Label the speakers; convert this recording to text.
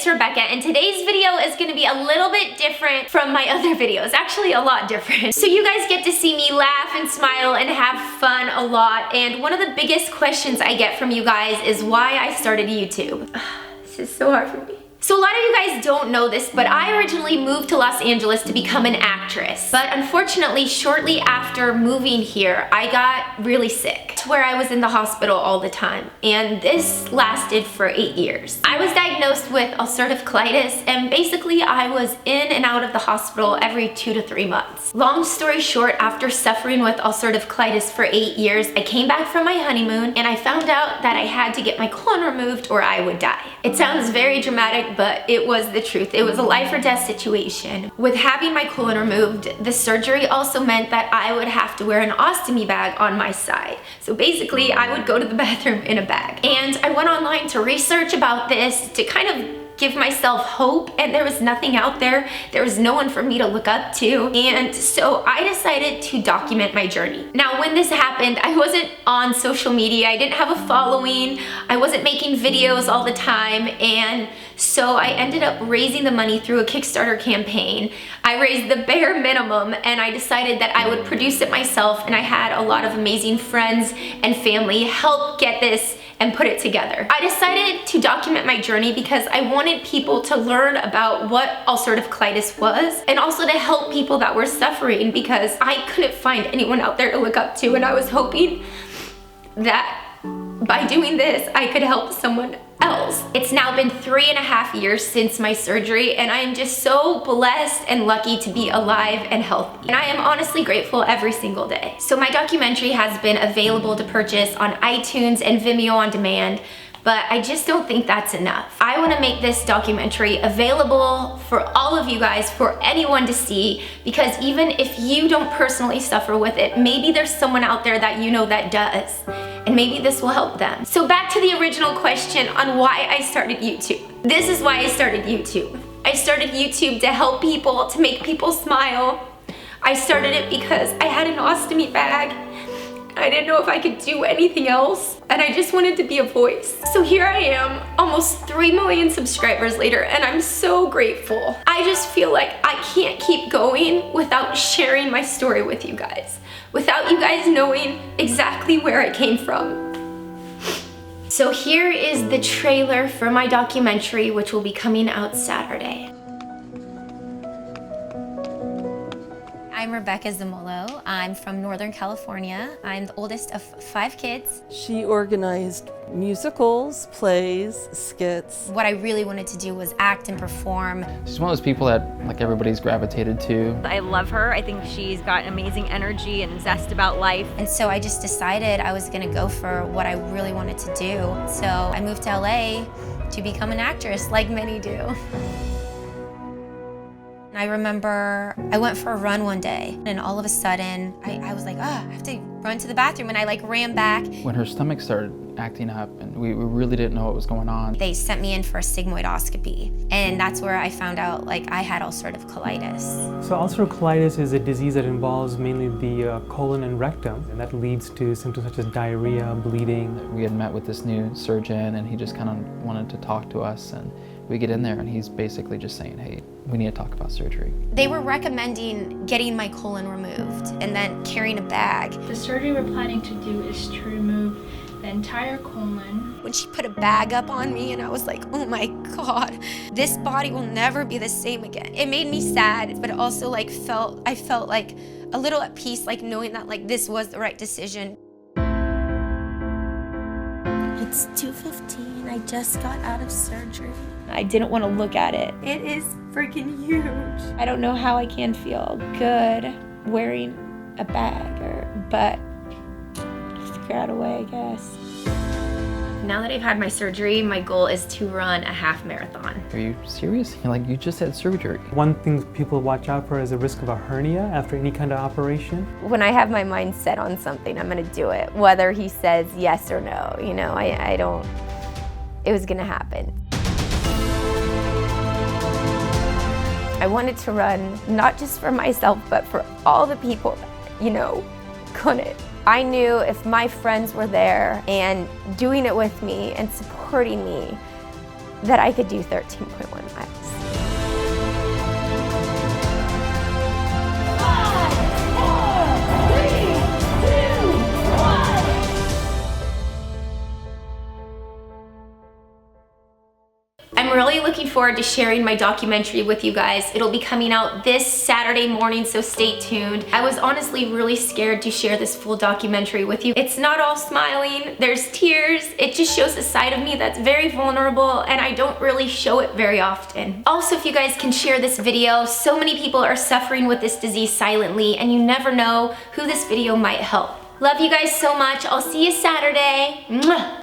Speaker 1: it's Rebecca, and today's video is gonna be a little bit different from my other videos. Actually, a lot different. So you guys get to see me laugh and smile and have fun a lot, and one of the biggest questions I get from you guys is why I started YouTube. This is so hard for me. So a lot of you guys don't know this, but I originally moved to Los Angeles to become an actress. But unfortunately, shortly after moving here, I got really sick to where I was in the hospital all the time. And this lasted for 8 years. I was diagnosed with ulcerative colitis, and basically I was in and out of the hospital every 2 to 3 months. Long story short, after suffering with ulcerative colitis for 8 years, I came back from my honeymoon and I found out that I had to get my colon removed or I would die. It sounds very dramatic, but it was the truth. It was a life or death situation. With having my colon removed, the surgery also meant that I would have to wear an ostomy bag on my side. So basically, I would go to the bathroom in a bag. And I went online to research about this to kind of give myself hope, and there was nothing out there. There was no one for me to look up to, and so I decided to document my journey. Now, when this happened, I wasn't on social media. I didn't have a following. I wasn't making videos all the time, and so I ended up raising the money through a Kickstarter campaign. I raised the bare minimum, and I decided that I would produce it myself, and I had a lot of amazing friends and family help get this and put it together. I decided to document my journey because I wanted people to learn about what ulcerative colitis was, and also to help people that were suffering, because I couldn't find anyone out there to look up to, and I was hoping that by doing this, I could help someone else. It's now been 3.5 years since my surgery, and I am just so blessed and lucky to be alive and healthy. And I am honestly grateful every single day. So my documentary has been available to purchase on iTunes and Vimeo on demand, but I just don't think that's enough. I want to make this documentary available for all of you guys, for anyone to see, because even if you don't personally suffer with it, maybe there's someone out there that you know that does, and maybe this will help them. So back to the original question on why I started YouTube. This is why I started YouTube. I started YouTube to help people, to make people smile. I started it because I had an ostomy bag. I didn't know if I could do anything else, and I just wanted to be a voice. So here I am, almost 3 million subscribers later, and I'm so grateful. I just feel like I can't keep going without sharing my story with you guys, without you guys knowing exactly where I came from. So here is the trailer for my documentary, which will be coming out Saturday. I'm RebeccaZamolo. I'm from Northern California. I'm the oldest of 5 kids.
Speaker 2: She organized musicals, plays, skits.
Speaker 1: What I really wanted to do was act and perform.
Speaker 3: She's one of those people that like everybody's gravitated to.
Speaker 4: I love her. I think she's got amazing energy and zest about life.
Speaker 1: And so I just decided I was gonna go for what I really wanted to do. So I moved to LA to become an actress, like many do. I remember I went for a run one day, and all of a sudden I was like, I have to run to the bathroom, and I like ran back.
Speaker 3: When her stomach started acting up and we really didn't know what was going on.
Speaker 1: They sent me in for a sigmoidoscopy, and that's where I found out like I had ulcerative colitis.
Speaker 5: So ulcerative colitis is a disease that involves mainly the colon and rectum, and that leads to symptoms such as diarrhea, bleeding.
Speaker 3: We had met with this new surgeon, and he just kind of wanted to talk to us, and we get in there and he's basically just saying, hey, we need to talk about surgery.
Speaker 1: They were recommending getting my colon removed and then carrying a bag.
Speaker 6: The surgery we're planning to do is to remove the entire colon.
Speaker 1: When she put a bag up on me, and I was like, oh my God, this body will never be the same again. It made me sad, but it also like I felt like a little at peace, like knowing that like this was the right decision. It's 2:15, I just got out of surgery. I didn't want to look at it. It is freaking huge. I don't know how I can feel good wearing a bag, but just figure out a way, I guess. Now that I've had my surgery, my goal is to run a half marathon.
Speaker 3: Are you serious? Like, you just had surgery.
Speaker 5: One thing people watch out for is the risk of a hernia after any kind of operation.
Speaker 1: When I have my mind set on something, I'm gonna do it, whether he says yes or no. You know, I don't, it was gonna happen. I wanted to run, not just for myself, but for all the people that, you know, couldn't. I knew if my friends were there and doing it with me and supporting me, that I could do 13.1 miles. I'm really looking forward to sharing my documentary with you guys. It'll be coming out this Saturday morning, so stay tuned. I was honestly really scared to share this full documentary with you. It's not all smiling, there's tears. It just shows a side of me that's very vulnerable, and I don't really show it very often. Also, if you guys can share this video, so many people are suffering with this disease silently, and you never know who this video might help. Love you guys so much. I'll see you Saturday. Mwah!